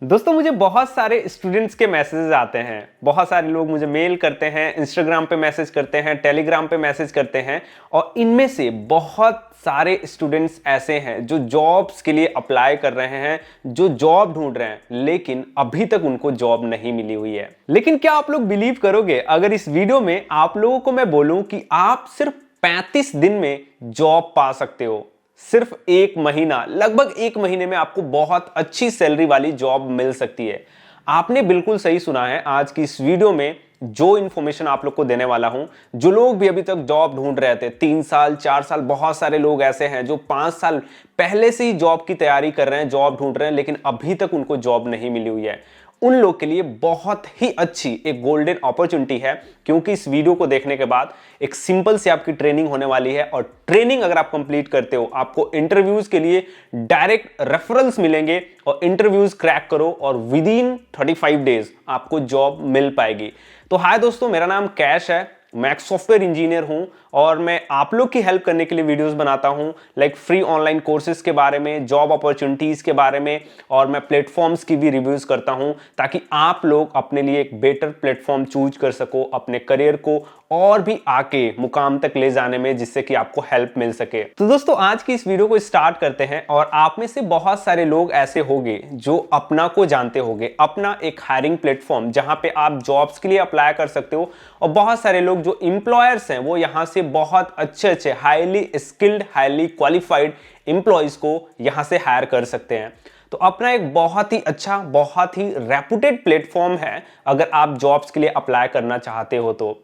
दोस्तों मुझे बहुत सारे स्टूडेंट्स के मैसेजेस आते हैं। बहुत सारे लोग मुझे मेल करते हैं, इंस्टाग्राम पे मैसेज करते हैं, टेलीग्राम पे मैसेज करते हैं और इनमें से बहुत सारे स्टूडेंट्स ऐसे हैं जो जॉब्स के लिए अप्लाई कर रहे हैं, जो जॉब ढूंढ रहे हैं, लेकिन अभी तक उनको जॉब नहीं मिली हुई है। लेकिन क्या आप लोग बिलीव करोगे अगर इस वीडियो में आप लोगों को मैं बोलूं कि आप सिर्फ 35 दिन में जॉब पा सकते हो। सिर्फ एक महीना, लगभग एक महीने में आपको बहुत अच्छी सैलरी वाली जॉब मिल सकती है। आपने बिल्कुल सही सुना है। आज की इस वीडियो में जो इंफॉर्मेशन आप लोग को देने वाला हूं, जो लोग भी अभी तक जॉब ढूंढ रहे थे 3 साल 4 साल, बहुत सारे लोग ऐसे हैं जो 5 साल पहले से ही जॉब की तैयारी कर रहे हैं, जॉब ढूंढ रहे हैं, लेकिन अभी तक उनको जॉब नहीं मिली हुई है। उन लोग के लिए बहुत ही अच्छी एक गोल्डन अपॉर्चुनिटी है, क्योंकि इस वीडियो को देखने के बाद एक सिंपल सी आपकी ट्रेनिंग होने वाली है और ट्रेनिंग अगर आप कंप्लीट करते हो, आपको इंटरव्यूज के लिए डायरेक्ट रेफरल्स मिलेंगे और इंटरव्यूज क्रैक करो और विद इन 35 डेज आपको जॉब मिल पाएगी। तो हाय दोस्तों, मेरा नाम कैश है, मैं एक सॉफ्टवेयर इंजीनियर हूं और मैं आप लोग की हेल्प करने के लिए वीडियोस बनाता हूं, लाइक फ्री ऑनलाइन कोर्सेज के बारे में, जॉब अपॉर्चुनिटीज के बारे में, और मैं प्लेटफॉर्म्स की भी रिव्यूज करता हूं ताकि आप लोग अपने लिए एक बेटर प्लेटफॉर्म चूज कर सको अपने करियर को और भी आके मुकाम तक ले जाने में, जिससे कि आपको हेल्प मिल सके। तो दोस्तों आज की इस वीडियो को स्टार्ट करते हैं। और आप में से बहुत सारे लोग ऐसे होंगे जो अपना को जानते होंगे, अपना एक हायरिंग प्लेटफॉर्म जहां पे आप जॉब्स के लिए अप्लाई कर सकते हो। और बहुत सारे लोग जो एम्प्लॉयर्स हैं वो यहां से बहुत अच्छे highly skilled, highly qualified employees को यहां से हायर कर सकते हैं। तो अपना एक बहुत ही अच्छा, बहुत ही रेपुटेड प्लेटफॉर्म है अगर आप जॉब्स के लिए अप्लाई करना चाहते हो तो।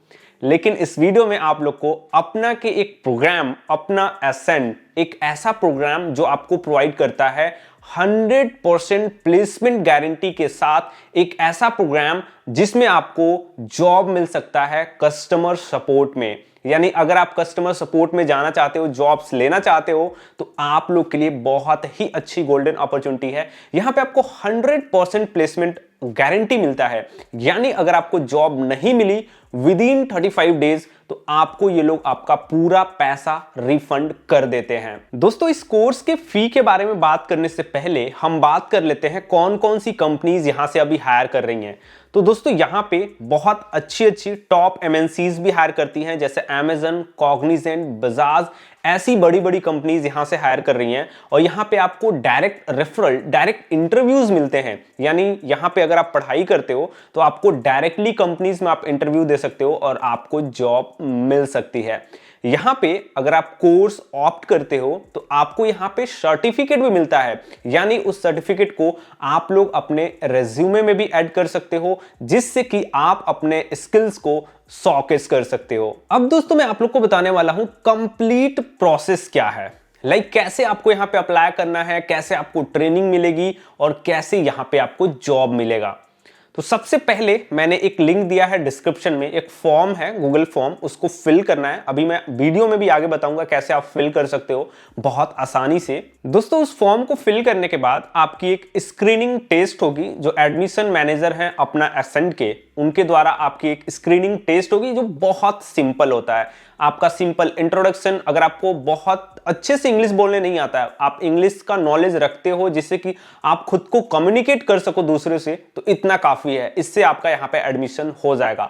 लेकिन इस वीडियो में आप लोग को अपना के एक प्रोग्राम, अपना एसेंड, एक ऐसा प्रोग्राम जो आपको प्रोवाइड करता है 100% प्लेसमेंट गारंटी के साथ, एक ऐसा प्रोग्राम जिसमें आपको जॉब मिल सकता है कस्टमर सपोर्ट में। यानी अगर आप कस्टमर सपोर्ट में जाना चाहते हो, जॉब्स लेना चाहते हो, तो आप लोग के लिए बहुत ही अच्छी गोल्डन अपॉर्चुनिटी है। यहां पे आपको 100% प्लेसमेंट गारंटी मिलता है। यानी अगर आपको जॉब नहीं मिली विद इन 35 डेज तो आपको ये लोग आपका पूरा पैसा रिफंड कर देते हैं। दोस्तों इस कोर्स के फी के बारे में बात करने से पहले हम बात कर लेते हैं कौन कौन सी कंपनीज यहां से अभी हायर कर रही हैं। तो दोस्तों यहां पे बहुत अच्छी अच्छी टॉप एमएनसीज भी हायर करती हैं, जैसे अमेजन, कॉग्निजेंट, बजाज, ऐसी बड़ी बड़ी कंपनीज यहां से हायर कर रही हैं। और यहां पे आपको डायरेक्ट रेफरल, डायरेक्ट इंटरव्यूज मिलते हैं। यानी यहां पे अगर आप पढ़ाई करते हो तो आपको डायरेक्टली कंपनीज में आप इंटरव्यू दे सकते हो और आपको जॉब मिल सकती है। यहां पे अगर आप कोर्स ऑप्ट करते हो तो आपको यहां पे सर्टिफिकेट भी मिलता है। यानी उस सर्टिफिकेट को आप लोग अपने रेज्यूमे में भी ऐड कर सकते हो, जिससे कि आप अपने स्किल्स को शॉकेस कर सकते हो। अब दोस्तों मैं आप लोग को बताने वाला हूं कंप्लीट प्रोसेस क्या है, लाइक कैसे आपको यहां पे अप्लाई करना है, कैसे आपको ट्रेनिंग मिलेगी और कैसे यहां पे आपको जॉब मिलेगा। तो सबसे पहले मैंने एक लिंक दिया है डिस्क्रिप्शन में, एक फॉर्म है, गूगल फॉर्म, उसको फिल करना है। अभी मैं वीडियो में भी आगे बताऊंगा कैसे आप फिल कर सकते हो बहुत आसानी से। दोस्तों उस फॉर्म को फिल करने के बाद आपकी एक स्क्रीनिंग टेस्ट होगी, जो एडमिशन मैनेजर हैं अपना एसेंड के, उनके द्वारा आपकी एक स्क्रीनिंग टेस्ट होगी, जो बहुत सिंपल होता है। आपका सिंपल इंट्रोडक्शन, अगर आपको बहुत अच्छे से इंग्लिश बोलने नहीं आता है, आप इंग्लिश का नॉलेज रखते हो जिससे कि आप खुद को कम्युनिकेट कर सको दूसरे से, तो इतना काफी है, इससे आपका यहां पे एडमिशन हो जाएगा।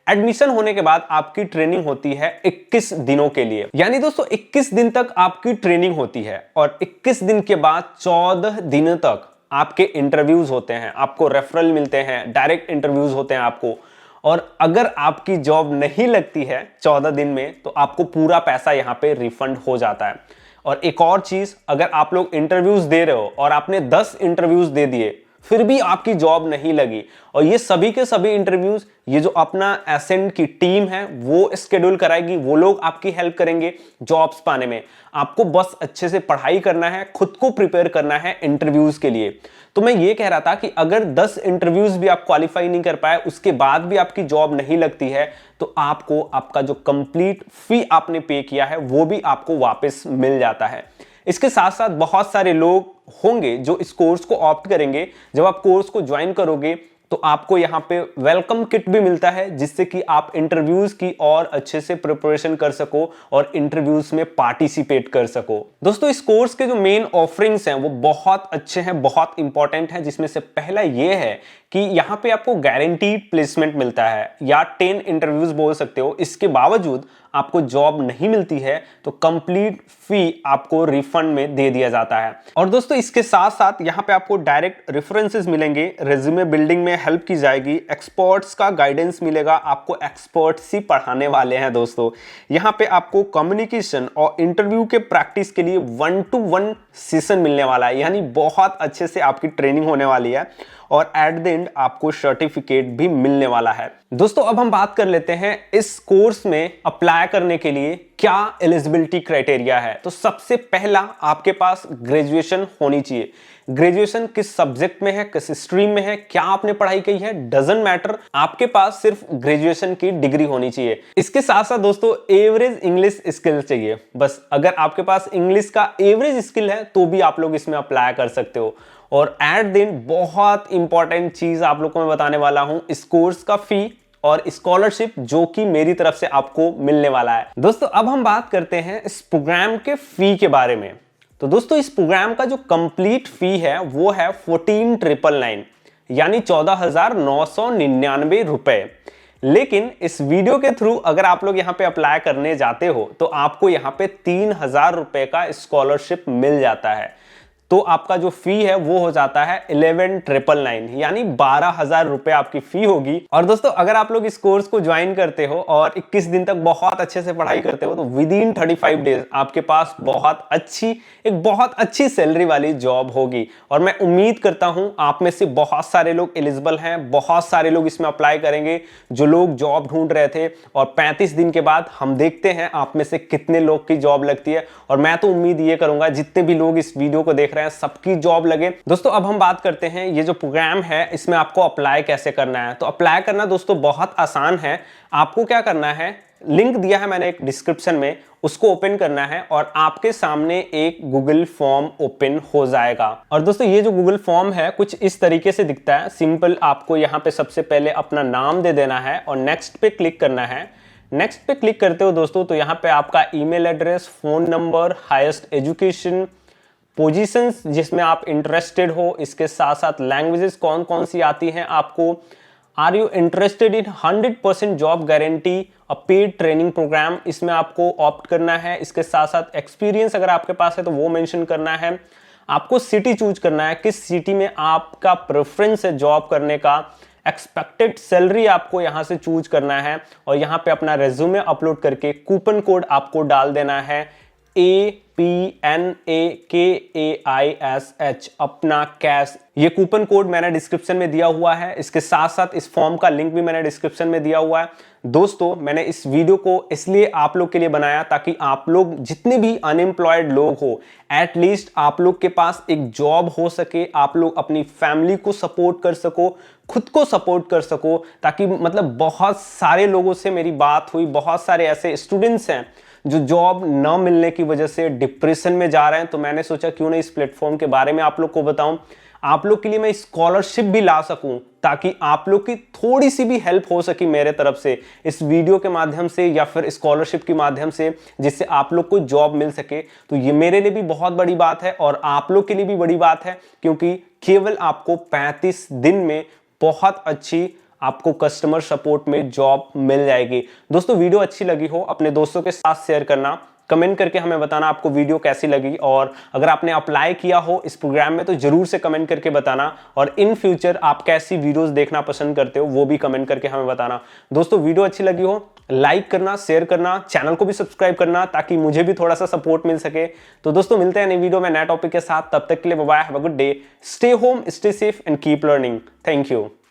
एडमिशन होने के बाद आपकी ट्रेनिंग होती है 21 दिनों के लिए। यानी दोस्तों 21 दिन तक आपकी ट्रेनिंग होती है और 21 दिन के बाद 14 दिन तक आपके इंटरव्यूज होते हैं, आपको रेफरल मिलते हैं, डायरेक्ट इंटरव्यूज होते हैं आपको। और अगर आपकी जॉब नहीं लगती है 14 दिन में तो आपको पूरा पैसा यहां पे रिफंड हो जाता है। और एक और चीज, अगर आप लोग इंटरव्यूज दे रहे हो और आपने 10 इंटरव्यूज दे दिए फिर भी आपकी जॉब नहीं लगी, और ये सभी के सभी इंटरव्यूज ये जो अपना एसेंड की टीम है वो स्केड्यूल कराएगी, वो लोग आपकी हेल्प करेंगे जॉब्स पाने में। आपको बस अच्छे से पढ़ाई करना है, खुद को प्रिपेयर करना है इंटरव्यूज के लिए। तो मैं ये कह रहा था कि अगर 10 इंटरव्यूज भी आप क्वालिफाई नहीं कर पाए, उसके बाद भी आपकी जॉब नहीं लगती है, तो आपको आपका जो कंप्लीट फी आपने पे किया है वो भी आपको वापस मिल जाता है। इसके साथ साथ बहुत सारे लोग होंगे जो इस कोर्स को ऑप्ट करेंगे। जब आप कोर्स को ज्वाइन करोगे तो आपको यहाँ पे वेलकम किट भी मिलता है, जिससे कि आप इंटरव्यूज की और अच्छे से प्रिपरेशन कर सको और इंटरव्यूज में पार्टिसिपेट कर सको। दोस्तों इस कोर्स के जो मेन ऑफरिंग्स हैं वो बहुत अच्छे हैं, बहुत इंपॉर्टेंट हैं, जिसमें से पहला ये है कि यहाँ पे आपको गारंटीड प्लेसमेंट मिलता है, या 10 इंटरव्यूज बोल सकते हो। इसके बावजूद आपको जॉब नहीं मिलती है तो कंप्लीट फी आपको रिफंड में दे दिया जाता है। और दोस्तों इसके साथ साथ यहाँ पे आपको डायरेक्ट रेफरेंसेस मिलेंगे, रेज्यूमे बिल्डिंग में हेल्प की जाएगी, एक्सपर्ट्स का गाइडेंस मिलेगा, आपको एक्सपर्ट्स ही पढ़ाने वाले हैं। दोस्तों यहाँ पे आपको कम्युनिकेशन और इंटरव्यू के प्रैक्टिस के लिए 1-to-1 सेशन मिलने वाला है, यानी बहुत अच्छे से आपकी ट्रेनिंग होने वाली है और एट द एंड आपको सर्टिफिकेट भी मिलने वाला है। दोस्तों अब हम बात कर लेते हैं इस कोर्स में अप्लाई करने के लिए क्या एलिजिबिलिटी क्राइटेरिया है। तो सबसे पहला आपके पास ग्रेजुएशन होनी चाहिए। ग्रेजुएशन किस सब्जेक्ट में है, किस स्ट्रीम में है, क्या आपने पढ़ाई की है, डजंट मैटर, आपके पास सिर्फ ग्रेजुएशन की डिग्री होनी चाहिए। इसके साथ साथ दोस्तों एवरेज इंग्लिश स्किल चाहिए। बस अगर आपके पास इंग्लिश का एवरेज स्किल है तो भी आप लोग इसमें अप्लाई कर सकते हो। और एट दिन बहुत इंपॉर्टेंट चीज आप लोग को मैं बताने वाला हूं, इस कोर्स का फी और स्कॉलरशिप जो कि मेरी तरफ से आपको मिलने वाला है। दोस्तों अब हम बात करते हैं इस प्रोग्राम के फी के बारे में। तो दोस्तों इस प्रोग्राम का जो कंप्लीट फी है वो है 14,999 यानी 14,999 रुपए। लेकिन इस वीडियो के थ्रू अगर आप लोग यहाँ पे अप्लाई करने जाते हो तो आपको यहाँ पे 3,000 रुपए का स्कॉलरशिप मिल जाता है। तो आपका जो फी है वो हो जाता है 11,999 यानी 12,000 रुपए आपकी फी होगी। और दोस्तों अगर आप लोग इस कोर्स को ज्वाइन करते हो और 21 दिन तक बहुत अच्छे से पढ़ाई करते हो तो विद इन 35 डेज आपके पास एक बहुत अच्छी सैलरी वाली जॉब होगी। और मैं उम्मीद करता हूं आप में से बहुत सारे लोग एलिजिबल हैं, बहुत सारे लोग इसमें अप्लाई करेंगे जो लोग जॉब ढूंढ रहे थे। और 35 दिन के बाद हम देखते हैं आप में से कितने लोग की जॉब लगती है। और मैं तो उम्मीद ये करूंगा जितने भी लोग इस वीडियो को देख सबकी जॉब लगे। दोस्तों अब हम बात करते हैं ये जो प्रोग्राम है इसमें आपको अप्लाई कैसे करना है। तो अप्लाई करना दोस्तों बहुत आसान है। आपको क्या करना है, लिंक दिया है मैंने एक डिस्क्रिप्शन में, उसको ओपन करना है और आपके सामने एक गूगल फॉर्म ओपन हो जाएगा। और दोस्तों ये जो गूगल फॉर्म है कुछ इस तरीके से दिखता है। सिंपल आपको यहाँ पे सबसे पहले अपना नाम दे देना है और नेक्स्ट पे क्लिक करना है। नेक्स्ट पे क्लिक करते हो दोस्तों तो यहाँ पे आपका email address, phone number, highest education, positions जिसमें आप इंटरेस्टेड हो, इसके साथ साथ लैंग्वेजेस कौन कौन सी आती हैं आपको, are you interested in 100% job guarantee a paid training program, इसमें आपको ऑप्ट करना है। इसके साथ साथ एक्सपीरियंस अगर आपके पास है तो वो मेंशन करना है। आपको सिटी चूज करना है, किस सिटी में आपका प्रेफरेंस है जॉब करने का। एक्सपेक्टेड सैलरी आपको यहां से चूज करना है और यहां पे अपना रेज्यूमे अपलोड करके कूपन कोड आपको डाल देना है APNAKAISH अपना कैश। ये कूपन कोड मैंने डिस्क्रिप्शन में दिया हुआ है। इसके साथ साथ इस फॉर्म का लिंक भी मैंने डिस्क्रिप्शन में दिया हुआ है। दोस्तों मैंने इस वीडियो को इसलिए आप लोग के लिए बनाया ताकि आप लोग जितने भी अनएम्प्लॉयड लोग हो एटलीस्ट आप लोग के पास एक जॉब हो सके, आप लोग अपनी फैमिली को सपोर्ट कर सको, खुद को सपोर्ट कर सको। ताकि मतलब बहुत सारे लोगों से मेरी बात हुई, बहुत सारे ऐसे स्टूडेंट्स हैं जो जॉब न मिलने की वजह से डिप्रेशन में जा रहे हैं। तो मैंने सोचा क्यों ना इस प्लेटफॉर्म के बारे में आप लोग को बताऊं, आप लोग के लिए मैं स्कॉलरशिप भी ला सकूं ताकि आप लोग की थोड़ी सी भी हेल्प हो सके मेरे तरफ से इस वीडियो के माध्यम से या फिर स्कॉलरशिप के माध्यम से, जिससे आप लोग को जॉब मिल सके। तो ये मेरे लिए भी बहुत बड़ी बात है और आप लोग के लिए भी बड़ी बात है, क्योंकि केवल आपको 35 दिन में बहुत अच्छी आपको कस्टमर सपोर्ट में जॉब मिल जाएगी। दोस्तों वीडियो अच्छी लगी हो अपने दोस्तों के साथ शेयर करना, कमेंट करके हमें बताना आपको वीडियो कैसी लगी। और अगर आपने अप्लाई किया हो इस प्रोग्राम में तो जरूर से कमेंट करके बताना। और इन फ्यूचर आप कैसी वीडियोस देखना पसंद करते हो वो भी कमेंट करके हमें बताना। दोस्तों वीडियो अच्छी लगी हो लाइक करना, शेयर करना, चैनल को भी सब्सक्राइब करना ताकि मुझे भी थोड़ा सा सपोर्ट मिल सके। तो दोस्तों मिलते हैं नई वीडियो में नए टॉपिक के साथ, तब तक के लिए bye bye, have a good day, stay home, stay safe and keep learning. Thank you.